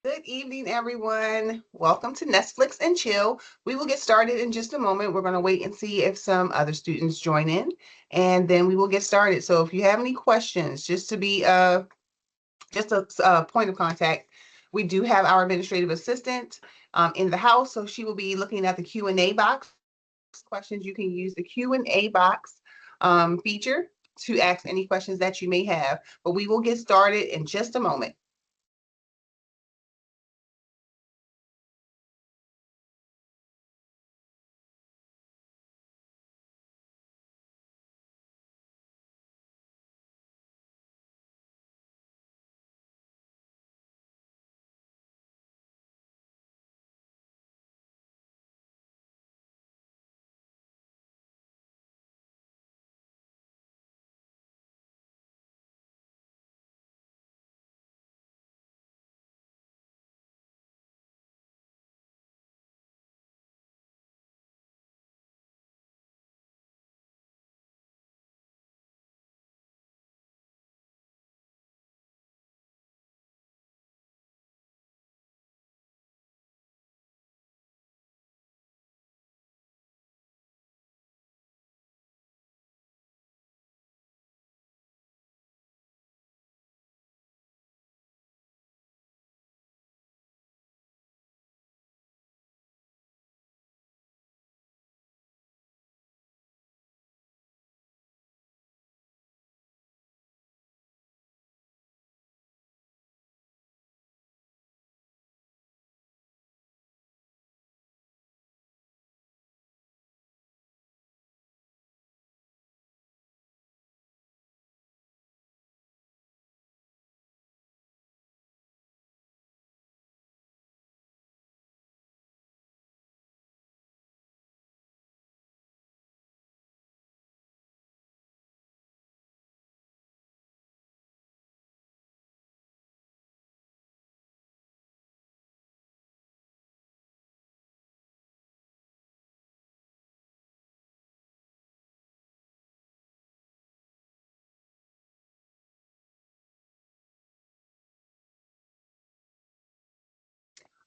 Good evening, everyone. Welcome to Nestflix and Chill. We will get started in just a moment. We're going to wait and see if some other students join in, and then we will get started. So if you have any questions, just to be just a point of contact, we do have our administrative assistant in the house, so she will be looking at the Q&A box. Questions, you can use the Q&A box feature to ask any questions that you may have, but we will get started in just a moment.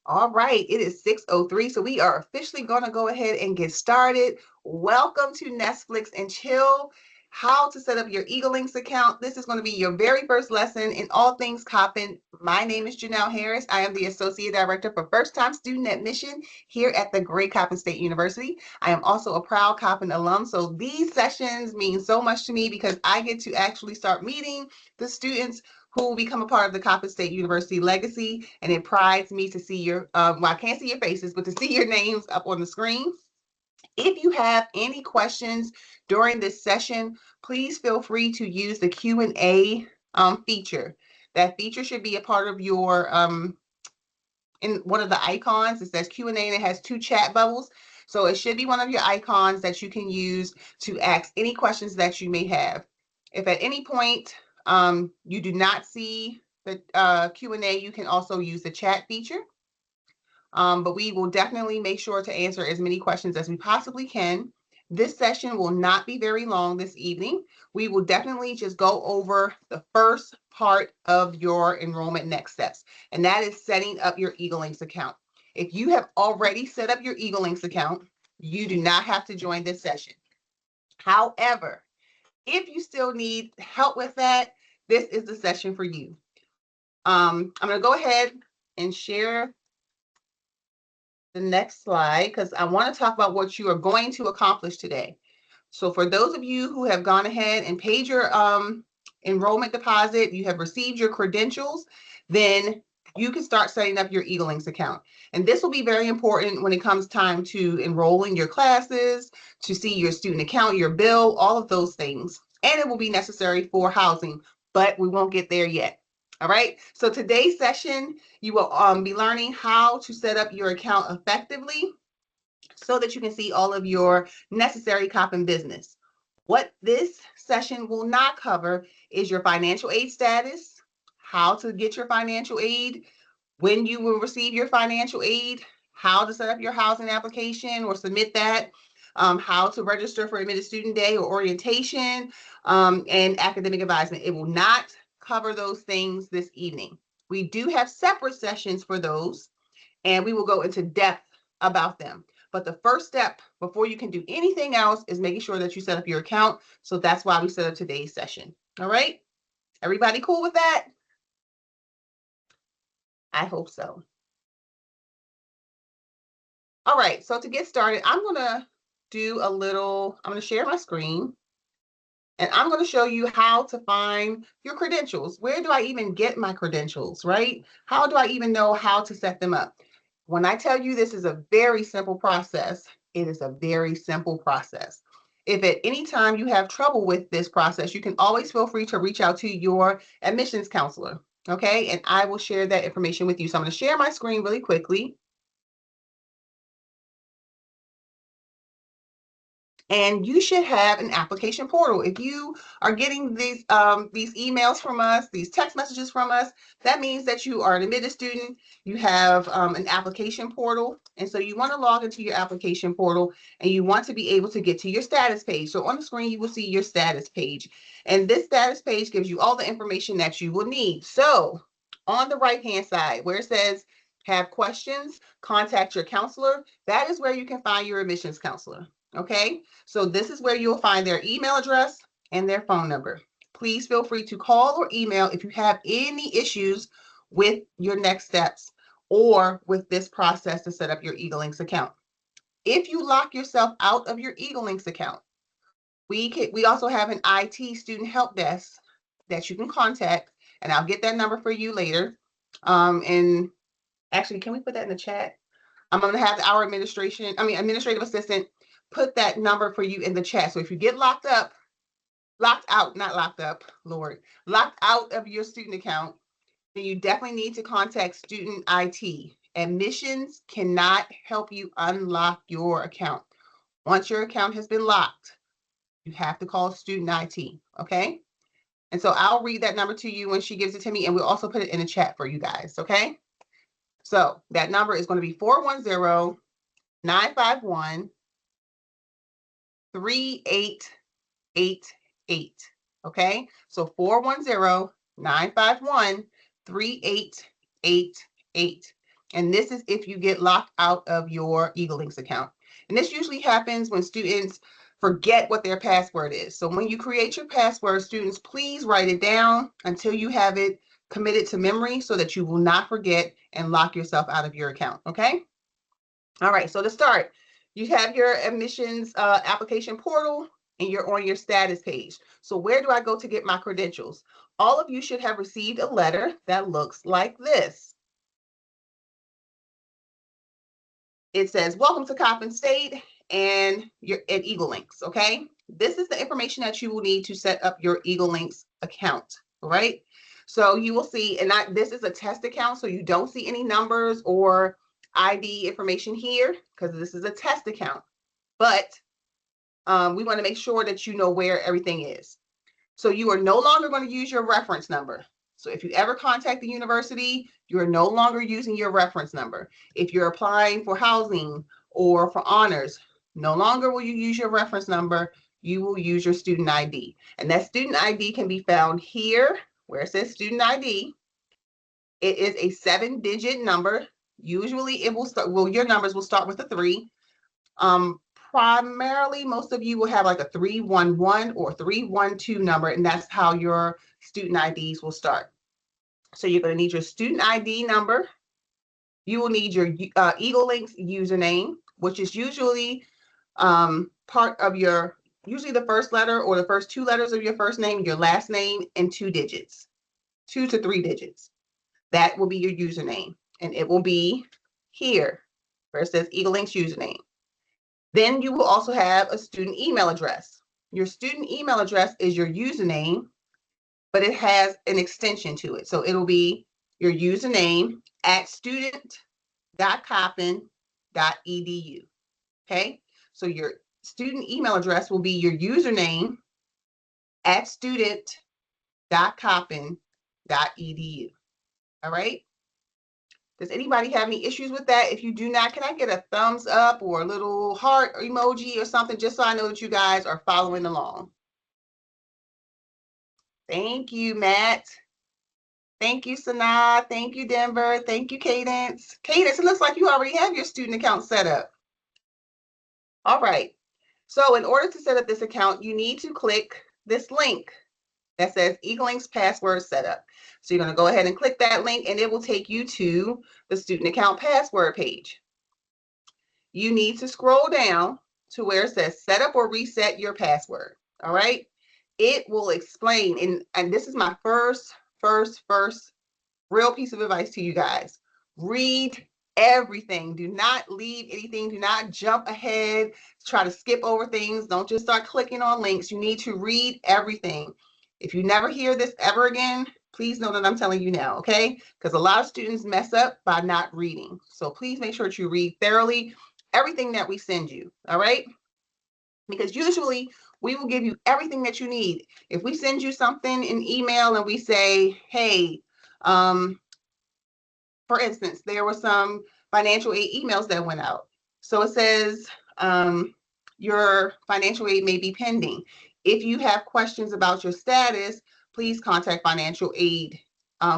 All right, it is 6:03, so we are officially going to go ahead and get started. Welcome to Nestflix and Chill, how to set up your EagleLinks account. This is going to be your very first lesson in all things Coppin. My name is Janel Harris. I am the Associate Director for First-Time Student Admission here at the great Coppin State University. I am also a proud Coppin alum, so these sessions mean so much to me because I get to actually start meeting the students who will become a part of the Coppin State University legacy. And it prides me to see your, well, I can't see your faces, but to see your names up on the screen. If you have any questions during this session, please feel free to use the Q&A feature. That feature should be a part of your, in one of the icons. It says Q&A and it has 2 chat bubbles. So it should be one of your icons that you can use to ask any questions that you may have. If at any point you do not see the Q&A, you can also use the chat feature. But we will definitely make sure to answer as many questions as we possibly can. This session will not be very long this evening. We will definitely just go over the first part of your enrollment next steps, and that is setting up your EagleLinks account. If you have already set up your EagleLinks account, you do not have to join this session. However, if you still need help with that, this is the session for you. I'm going to go ahead and share the next slide because I want to talk about what you are going to accomplish today. So for those of you who have gone ahead and paid your enrollment deposit, you have received your credentials, then you can start setting up your EagleLinks account. And this will be very important when it comes time to enroll in your classes, to see your student account, your bill, all of those things. And it will be necessary for housing, but we won't get there yet. All right, so today's session, you will be learning how to set up your account effectively so that you can see all of your necessary Coppin business. What this session will not cover is your financial aid status, how to get your financial aid, when you will receive your financial aid, how to set up your housing application or submit that, how to register for Admitted Student Day or orientation, and academic advisement. It will not cover those things this evening. We do have separate sessions for those, and we will go into depth about them. But the first step before you can do anything else is making sure that you set up your account. So that's why we set up today's session. All right? Everybody cool with that? I hope so. All right, so to get started, I'm going to share my screen. And I'm going to show you how to find your credentials. Where do I even get my credentials, right? How do I even know how to set them up? When I tell you this is a very simple process, it is a very simple process. If at any time you have trouble with this process, you can always feel free to reach out to your admissions counselor, okay? And I will share that information with you. So I'm going to share my screen really quickly. And you should have an application portal. If you are getting these emails from us, these text messages from us, that means that you are an admitted student. You have an application portal. And so you want to log into your application portal and you want to be able to get to your status page. So on the screen, you will see your status page. And this status page gives you all the information that you will need. So on the right-hand side where it says have questions, contact your counselor, that is where you can find your admissions counselor. Okay, so this is where you'll find their email address and their phone number. Please feel free to call or email if you have any issues with your next steps or with this process to set up your EagleLinks account. If you lock yourself out of your EagleLinks account, we also have an IT student help desk that you can contact, and I'll get that number for you later. And actually, can we put that in the chat? I'm going to have our administrative assistant put that number for you in the chat. So if you get locked out of your student account, then you definitely need to contact student IT. Admissions cannot help you unlock your account. Once your account has been locked, you have to call student IT, okay? And so I'll read that number to you when she gives it to me, and we'll also put it in the chat for you guys, okay? So that number is going to be 410-951 3888. Okay, so 410-951-3888. And this is if you get locked out of your EagleLinks account. And this usually happens when students forget what their password is. So when you create your password, students, please write it down until you have it committed to memory so that you will not forget and lock yourself out of your account. Okay. All right. So to start, you have your admissions application portal and you're on your status page. So where do I go to get my credentials? All of you should have received a letter that looks like this. It says, welcome to Coppin State, and you're at EagleLinks, okay? This is the information that you will need to set up your EagleLinks account, all right? So you will see, and this is a test account, so you don't see any numbers or ID information here because this is a test account. But we want to make sure that you know where everything is. So you are no longer going to use your reference number. So if you ever contact the university, you are no longer using your reference number. If you're applying for housing or for honors, no longer will you use your reference number. You will use your student ID. And that student ID can be found here where it says student ID. It is a 7-digit number. Usually it will start, your numbers will start with a 3. Primarily, most of you will have like a 311 or 312 number, and that's how your student IDs will start. So you're going to need your student ID number. You will need your EagleLinks username, which is usually part of usually the first letter or the first 2 letters of your first name, your last name, and 2 digits, 2 to 3 digits. That will be your username, and it will be here where it says EagleLinks username. Then you will also have a student email address. Your student email address is your username, but it has an extension to it. So it'll be your username at student.coppin.edu. Okay, so your student email address will be your username at student.coppin.edu. All right. Does anybody have any issues with that? If you do not, can I get a thumbs up or a little heart emoji or something, just so I know that you guys are following along? Thank you, Matt. Thank you, Sanaa. Thank you, Denver. Thank you, Cadence. Cadence, it looks like you already have your student account set up. All right. So in order to set up this account, you need to click this link that says EagleLinks password setup. So you're going to go ahead and click that link, and it will take you to the student account password page. You need to scroll down to where it says set up or reset your password. All right. It will explain, and this is my first real piece of advice to you guys. Read everything. Do not leave anything. Do not jump ahead, try to skip over things. Don't just start clicking on links. You need to read everything. If you never hear this ever again, please know that I'm telling you now, okay? Because a lot of students mess up by not reading. So please make sure that you read thoroughly everything that we send you, all right? Because usually we will give you everything that you need. If we send you something in email and we say, hey, for instance, there were some financial aid emails that went out. So it says your financial aid may be pending. If you have questions about your status, please contact financial aid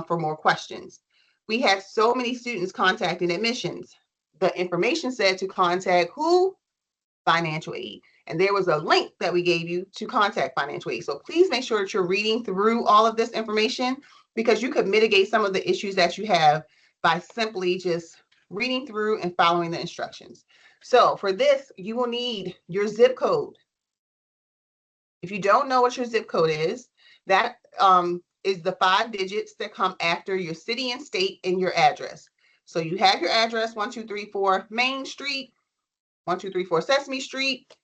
for more questions. We had so many students contacting admissions. The information said to contact who? Financial aid. And there was a link that we gave you to contact financial aid. So please make sure that you're reading through all of this information, because you could mitigate some of the issues that you have by simply just reading through and following the instructions. So for this, you will need your zip code. If you don't know what your zip code is, that is the 5 digits that come after your city and state and your address. So you have your address, 1234 Main Street, 1234 Sesame Street.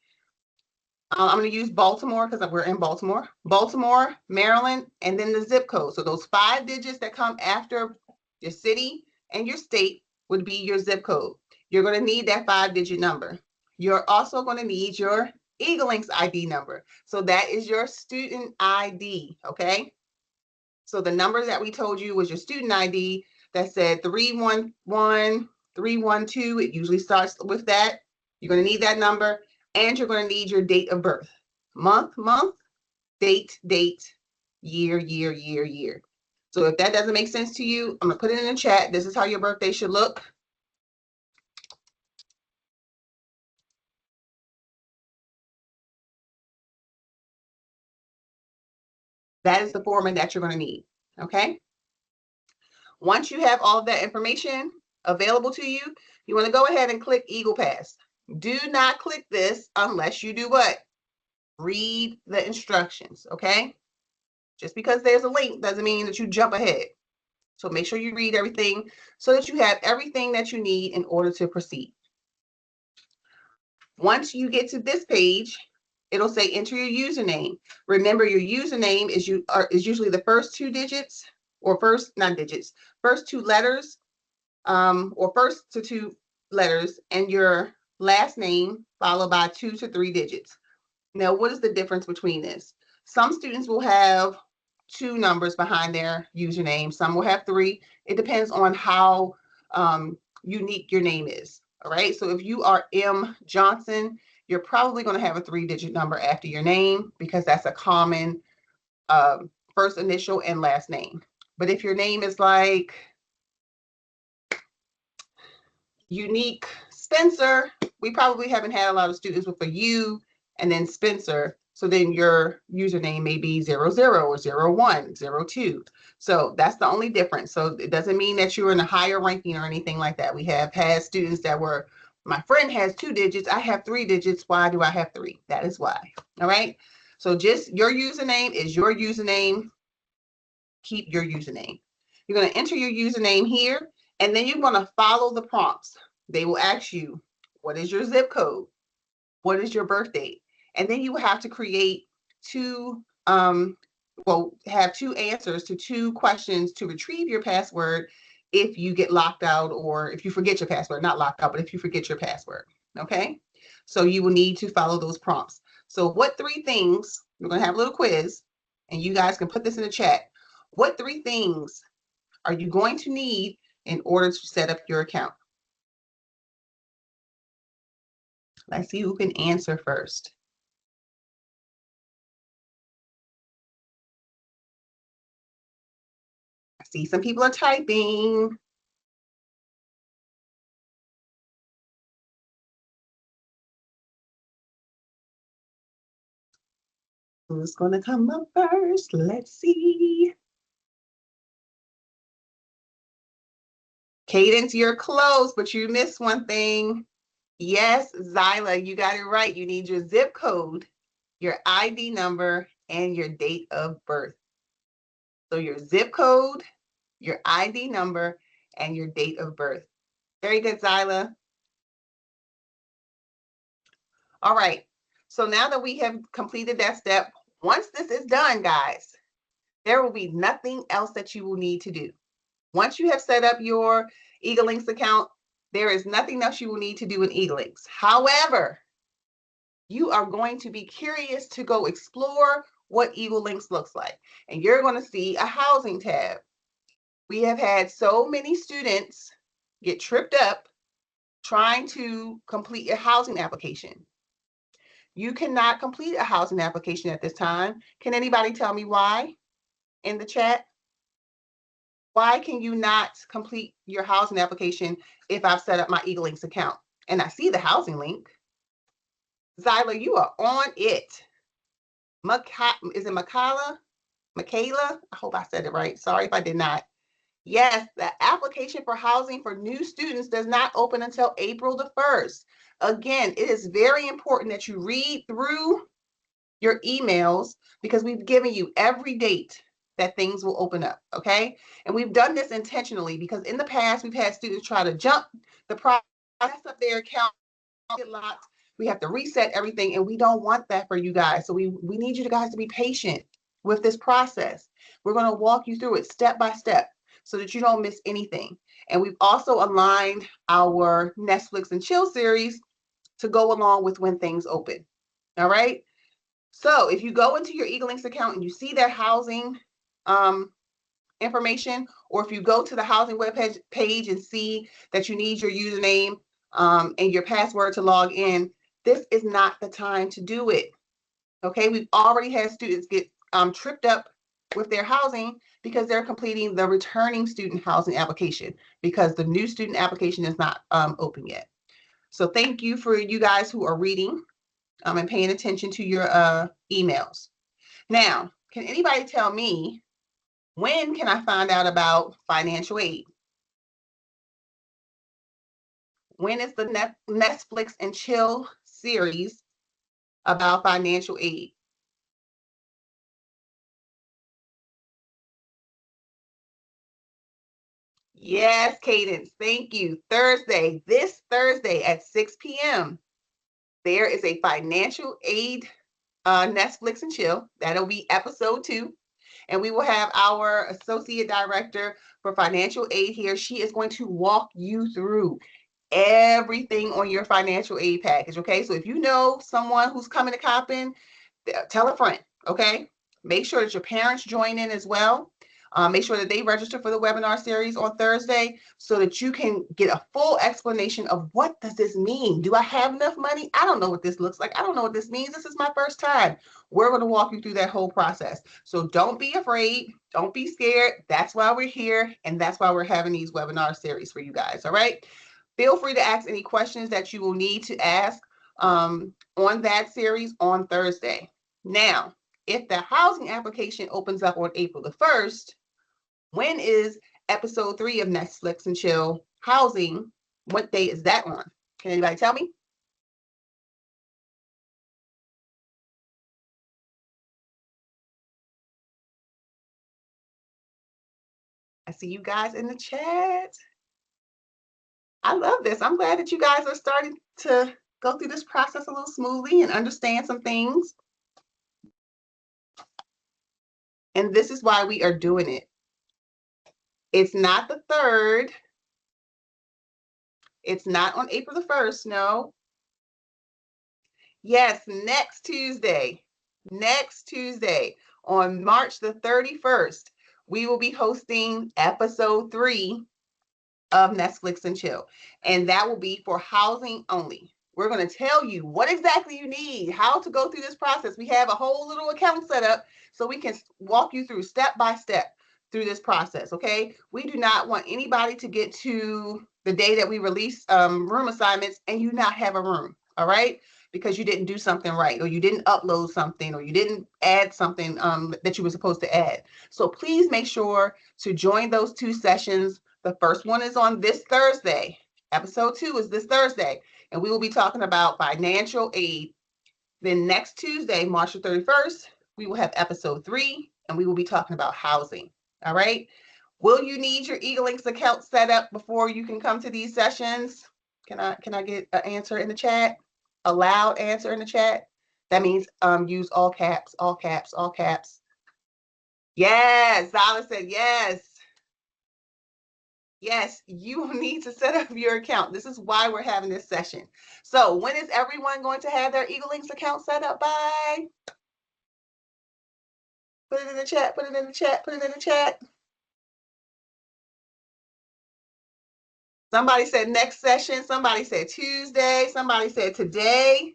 I'm going to use Baltimore because we're in Baltimore. Baltimore, Maryland, and then the zip code. So those 5 digits that come after your city and your state would be your zip code. You're going to need that 5-digit number. You're also going to need your EagleLinks ID number. So that is your student ID, okay? So the number that we told you was your student ID that said 311, 312. It usually starts with that. You're going to need that number, and you're going to need your date of birth. Month, date, year. So if that doesn't make sense to you, I'm going to put it in the chat. This is how your birthday should look. That is the format that you're going to need, okay? Once you have all of that information available to you, you want to go ahead and click EaglePass. Do not click this unless you do what? Read the instructions, okay? Just because there's a link doesn't mean that you jump ahead. So make sure you read everything so that you have everything that you need in order to proceed. Once you get to this page, it'll say enter your username. Remember, your username is usually the first 2 digits, or first 2 letters, or first to 2 letters, and your last name followed by 2 to 3 digits. Now, what is the difference between this? Some students will have 2 numbers behind their username. Some will have 3. It depends on how unique your name is. All right. So if you are M. Johnson, you're probably going to have a 3-digit number after your name, because that's a common first initial and last name. But if your name is like Unique Spencer, we probably haven't had a lot of students with a U and then Spencer. So then your username may be 00 or 01, 02. So that's the only difference. So it doesn't mean that you're in a higher ranking or anything like that. We have had students that were, my friend has 2 digits, I have 3 digits. Why do I have 3? That is why. All right. So just your username is your username. Keep your username. You're going to enter your username here, and then you're going to follow the prompts. They will ask you, what is your zip code? What is your birth date? And then you will have to create 2, have 2 answers to 2 questions to retrieve your password if you get locked out, or if you forget your password, not locked out, but if you forget your password, okay? So you will need to follow those prompts. So what 3 things, we're going to have a little quiz, and you guys can put this in the chat. What 3 things are you going to need in order to set up your account? Let's see who can answer first. see some people are typing. Who's going to come up first? Let's see. Cadence, you're close, but you missed one thing. Yes, Zyla, you got it right. You need your zip code, your ID number, and your date of birth. So your zip code, your ID number, and your date of birth. Very good, Zyla. All right. So now that we have completed that step, once this is done, guys, there will be nothing else that you will need to do. Once you have set up your EagleLinks account, there is nothing else you will need to do in EagleLinks. However, you are going to be curious to go explore what EagleLinks looks like. And you're going to see a housing tab. We have had so many students get tripped up trying to complete a housing application. You cannot complete a housing application at this time. Can anybody tell me why in the chat? Why can you not complete your housing application if I've set up my EagleLinks account? And I see the housing link. Zyla, you are on it. Is it Michaela? Michaela? I hope I said it right. Sorry if I did not. Yes, the application for housing for new students does not open until April the 1st. Again, it is very important that you read through your emails because we've given you every date that things will open up, okay? And we've done this intentionally because in the past, we've had students try to jump the process of their account, get locked. We have to reset everything, and we don't want that for you guys. So we need you guys to be patient with this process. We're going to walk you through it step by step so that you don't miss anything. And we've also aligned our Nestflix and Chill series to go along with when things open, all right? So if you go into your EagleLinks account and you see that housing information, or if you go to the housing webpage page and see that you need your username and your password to log in, this is not the time to do it. Okay, we've already had students get tripped up with their housing because they're completing the returning student housing application because the new student application is not open yet. So thank you for you guys who are reading and paying attention to your emails. Now, can anybody tell me, when can I find out about financial aid? When is the Nestflix and Chill series about financial aid? Yes, Cadence, thank you. Thursday, this Thursday at 6 p.m., there is a financial aid Nestflix and Chill. That'll be episode 2. And we will have our associate director for financial aid here. She is going to walk you through everything on your financial aid package, okay? So if you know someone who's coming to Coppin, tell a friend, okay? Make sure that your parents join in as well. Make sure that they register for the webinar series on Thursday so that you can get a full explanation of what does this mean? Do I have enough money? I don't know what this looks like. I don't know what this means. This is my first time. We're going to walk you through that whole process. So don't be afraid. Don't be scared. That's why we're here. And that's why we're having these webinar series for you guys. All right. Feel free to ask any questions that you will need to ask on that series on Thursday. Now, if the housing application opens up on April the 1st, when is episode 3 of Nestflix and Chill housing? What day is that on? Can anybody tell me? I see you guys in the chat. I love this. I'm glad that you guys are starting to go through this process a little smoothly and understand some things. And this is why we are doing it. It's not the 3rd. It's not on April the 1st, no. Yes, next Tuesday on March the 31st, we will be hosting episode 3 of Nestflix and Chill. And that will be for housing only. We're going to tell you what exactly you need, how to go through this process. We have a whole little account set up so we can walk you through step by step. through this process, okay? We do not want anybody to get to the day that we release room assignments and you not have a room, all right? Because you didn't do something right, or you didn't upload something, or you didn't add something that you were supposed to add. So please make sure to join those 2 sessions. The first one is on this Thursday. Episode 2 is this Thursday, and we will be talking about financial aid. Then next Tuesday, March 31st, we will have episode 3, and we will be talking about housing. All right. Will you need your EagleLinks account set up before you can come to these sessions? Can I get an answer in the chat? A loud answer in the chat? That means use all caps, all caps, all caps. Yes, Zala said yes. Yes, you need to set up your account. This is why we're having this session. So when is everyone going to have their EagleLinks account set up by? Put it in the chat, put it in the chat, put it in the chat. Somebody said next session. Somebody said Tuesday. Somebody said today.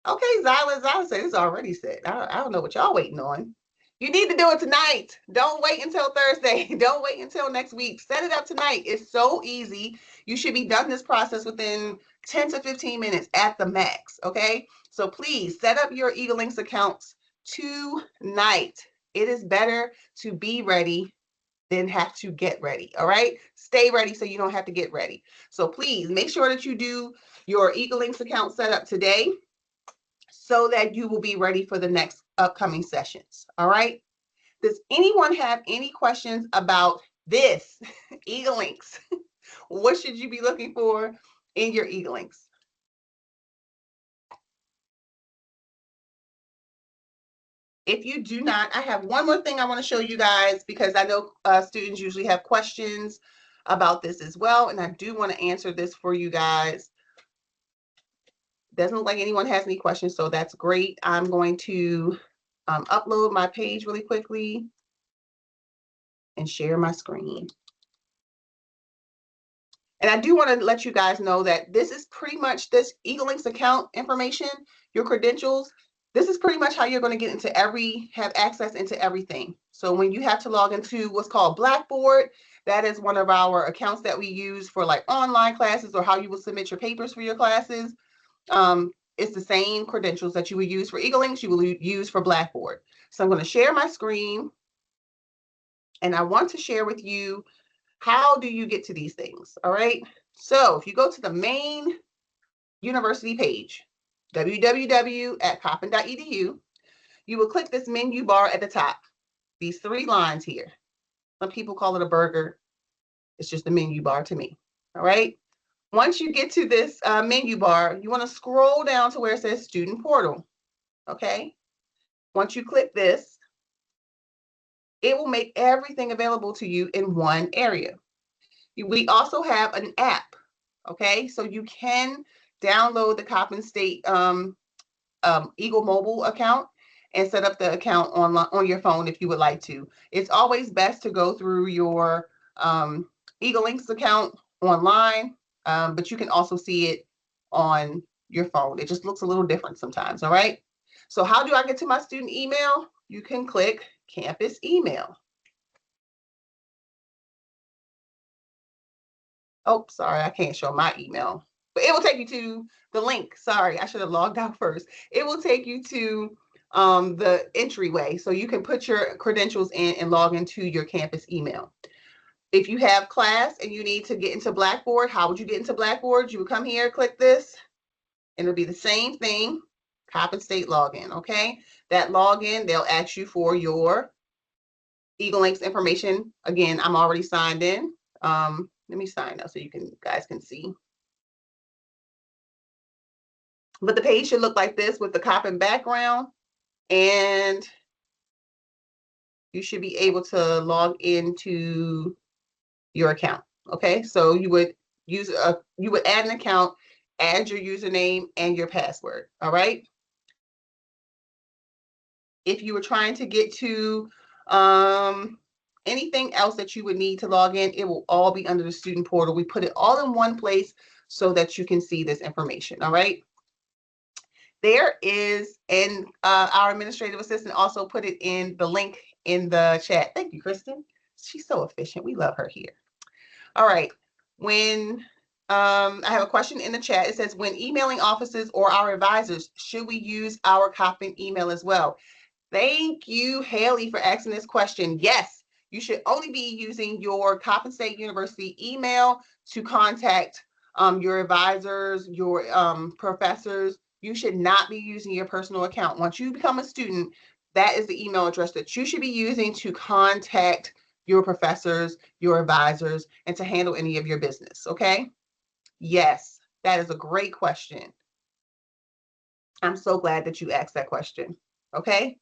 Okay, Zyla said it's already set. I don't know what y'all waiting on. You need to do it tonight. Don't wait until Thursday. Don't wait until next week. Set it up tonight. It's so easy. You should be done this process within 10 to 15 minutes at the max, okay? So please set up your EagleLinks accounts tonight. It is better to be ready than have to get ready, all right? Stay ready so you don't have to get ready. So please make sure that you do your EagleLinks account setup today so that you will be ready for the next upcoming sessions, all right? Does anyone have any questions about this, EagleLinks? What should you be looking for in your EagleLinks? If you do not, I have one more thing I want to show you guys because I know students usually have questions about this as well, and I do want to answer this for you guys. Doesn't look like anyone has any questions, so that's great. I'm going to upload my page really quickly and share my screen. And I do want to let you guys know that this is pretty much this EagleLinks account information, your credentials. This is pretty much how you're going to get into have access into everything. So when you have to log into what's called Blackboard, that is one of our accounts that we use for like online classes or how you will submit your papers for your classes. It's the same credentials that you would use for EagleLinks, you will use for Blackboard. So I'm going to share my screen, and I want to share with you how do you get to these things, all right? So if you go to the main university page, www.coppin.edu, you will click this menu bar at the top, these 3 lines here. Some people call it a burger. It's just a menu bar to me, all right? Once you get to this menu bar, you want to scroll down to where it says Student Portal, okay? Once you click this, it will make everything available to you in one area. We also have an app, okay? So you can download the Coppin State EagleMobile account and set up the account on your phone if you would like to. It's always best to go through your EagleLinks account online, but you can also see it on your phone. It just looks a little different sometimes, all right? So how do I get to my student email? You can click Campus Email. Oh, sorry, I can't show my email, but it will take you to the link. Sorry, I should have logged out first. It will take you to the entryway, so you can put your credentials in and log into your campus email. If you have class and you need to get into Blackboard, how would you get into Blackboard? You would come here, click this, and it'll be the same thing, Coppin State login, okay? That login, they'll ask you for your EagleLinks information. Again, I'm already signed in. Let me sign up so you guys can see. But the page should look like this with the Coppin background, and you should be able to log into your account. Okay, so you would add an account, add your username and your password. All right. If you were trying to get to anything else that you would need to log in, it will all be under the student portal. We put it all in one place so that you can see this information. All right. There is, and our administrative assistant also put it in the link in the chat. Thank you, Kristen. She's so efficient. We love her here. All right. When I have a question in the chat. It says, when emailing offices or our advisors, should we use our Coppin email as well? Thank you, Haley, for asking this question. Yes, you should only be using your Coppin State University email to contact your advisors, your professors. You should not be using your personal account. Once you become a student, that is the email address that you should be using to contact your professors, your advisors, and to handle any of your business, okay? Yes, that is a great question. I'm so glad that you asked that question, okay?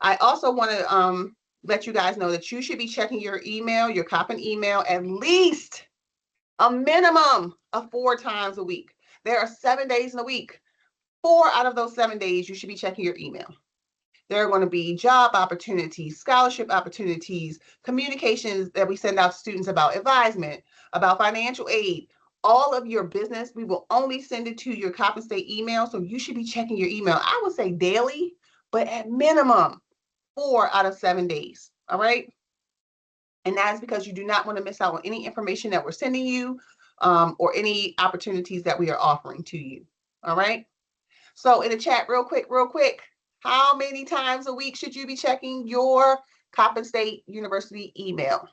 I also want to let you guys know that you should be checking your email, your Coppin email, at least a minimum of 4 times a week. There are 7 days in a week. 4 out of those 7 days, you should be checking your email. There are going to be job opportunities, scholarship opportunities, communications that we send out to students about advisement, about financial aid, all of your business. We will only send it to your Coppin State email, so you should be checking your email. I would say daily, but at minimum 4 out of 7 days. All right. And that is because you do not want to miss out on any information that we're sending you or any opportunities that we are offering to you. All right. So in the chat, real quick, how many times a week should you be checking your Coppin State University email?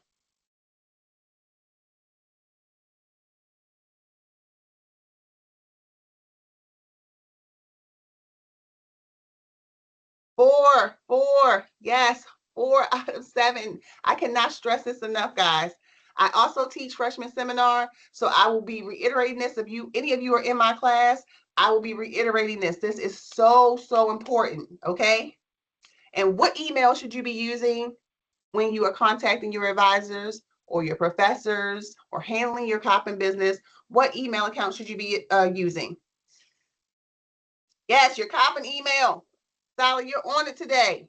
4. Yes, 4 out of 7. I cannot stress this enough, guys. I also teach freshman seminar, so I will be reiterating this. If any of you are in my class, I will be reiterating this. This is so, so important, okay? And what email should you be using when you are contacting your advisors or your professors or handling your Coppin business? What email account should you be using? Yes, your Coppin email. Sally, you're on it today.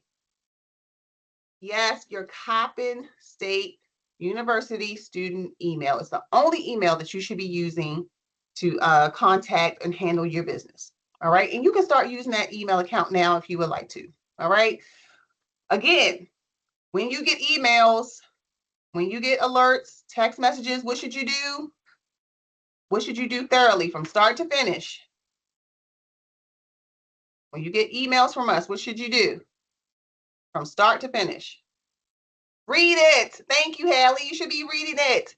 Yes, your Coppin State University student email. It's the only email that you should be using to contact and handle your business. All right. And you can start using that email account now if you would like to. All right. Again, when you get emails, when you get alerts, text messages, what should you do? What should you do thoroughly from start to finish? When you get emails from us, what should you do from start to finish? Read it. Thank you, Hallie. You should be reading it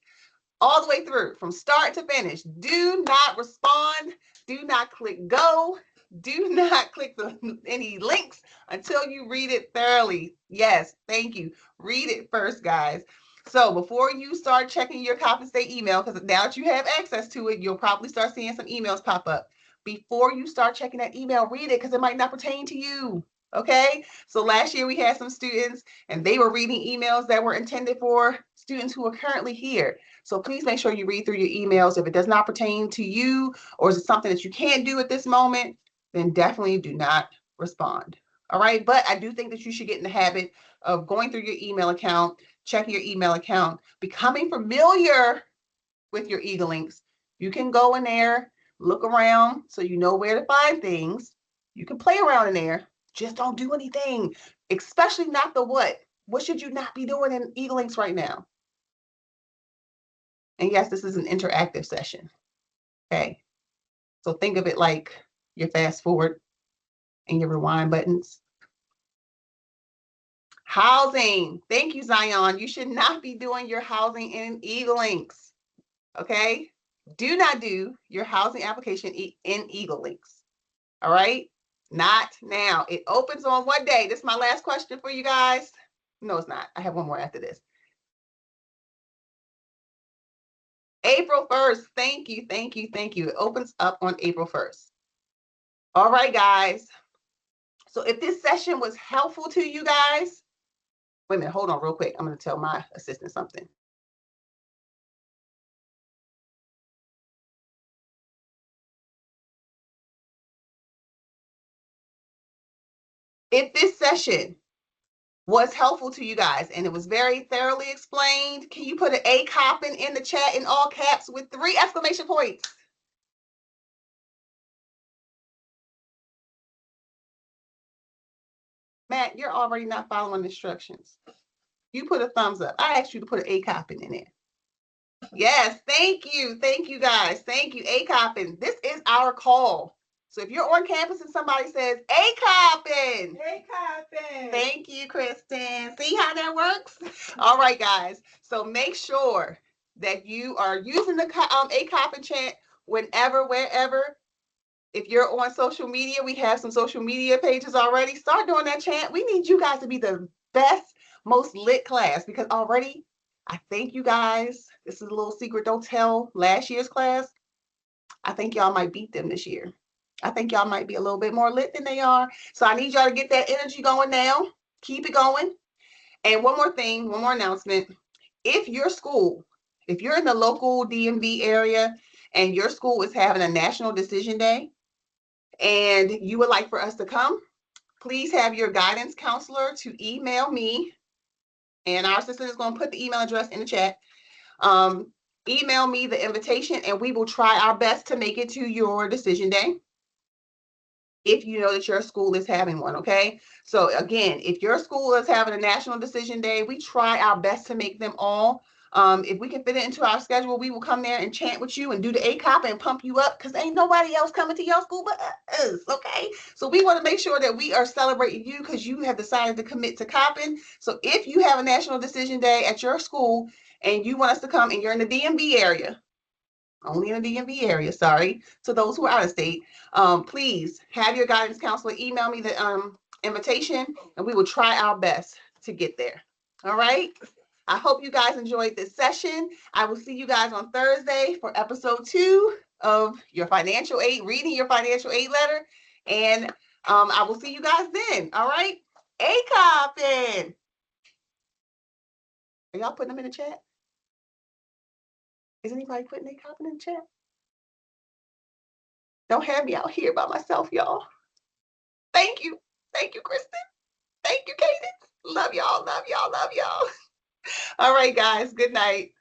all the way through from start to finish. Do not respond. Do not click go. Do not click any links until you read it thoroughly. Yes, thank you. Read it first, guys. So before you start checking your Coppin State email, because now that you have access to it, you'll probably start seeing some emails pop up. Before you start checking that email, read it because it might not pertain to you. Okay, so last year we had some students and they were reading emails that were intended for students who are currently here. So please make sure you read through your emails. If it does not pertain to you or is it something that you can't do at this moment, then definitely do not respond. All right, but I do think that you should get in the habit of going through your email account, checking your email account, becoming familiar with your EagleLinks. You can go in there, look around so you know where to find things. You can play around in there. Just don't do anything, especially not the what. What should you not be doing in EagleLinks right now? And yes, this is an interactive session. Okay. So think of it like your fast forward and your rewind buttons. Housing. Thank you, Zion. You should not be doing your housing in EagleLinks. Okay. Do not do your housing application in EagleLinks. All right. Not now. It opens on what day? This is my last question for you guys. No, it's not. I have one more after this. April 1st. Thank you. Thank you. Thank you. It opens up on April 1st. All right, guys. So if this session was helpful to you guys, wait a minute, hold on real quick. I'm going to tell my assistant something. If this session was helpful to you guys and it was very thoroughly explained, can you put an A Coppin in the chat in all caps with 3 exclamation points? Matt, you're already not following instructions. You put a thumbs up. I asked you to put an A Coppin in there. Yes, thank you. Thank you, guys. Thank you, A Coppin. This is our call. So if you're on campus and somebody says, A Coppin. A Coppin. Thank you, Kristen. See how that works? All right, guys. So make sure that you are using the A Coppin chant whenever, wherever. If you're on social media, we have some social media pages already. Start doing that chant. We need you guys to be the best, most lit class because already, I think you guys, this is a little secret, don't tell last year's class. I think y'all might beat them this year. I think y'all might be a little bit more lit than they are. So I need y'all to get that energy going now. Keep it going. And one more thing, one more announcement. If your school, if you're in the local DMV area and your school is having a national decision day, and you would like for us to come, please have your guidance counselor to email me, and our assistant is going to put the email address in the chat. Email me the invitation, and we will try our best to make it to your decision day if you know that your school is having one, okay? So again, if your school is having a national decision day, we try our best to make them all. If we can fit it into our schedule, we will come there and chant with you and do the A Coppin and pump you up because ain't nobody else coming to your school but us, okay? So we want to make sure that we are celebrating you because you have decided to commit to Coppin. So if you have a national decision day at your school and you want us to come and you're in the DMV area, only in the DMV area, sorry, to those who are out of state, please have your guidance counselor email me the invitation and we will try our best to get there. All right? I hope you guys enjoyed this session. I will see you guys on Thursday for episode 2 of your financial aid, reading your financial aid letter. And I will see you guys then. All right? A Coppin. Are y'all putting them in the chat? Is anybody putting A Coppin in the chat? Don't have me out here by myself, y'all. Thank you. Thank you, Kristen. Thank you, Cadence. Love y'all. Love y'all. Love y'all. All right, guys. Good night.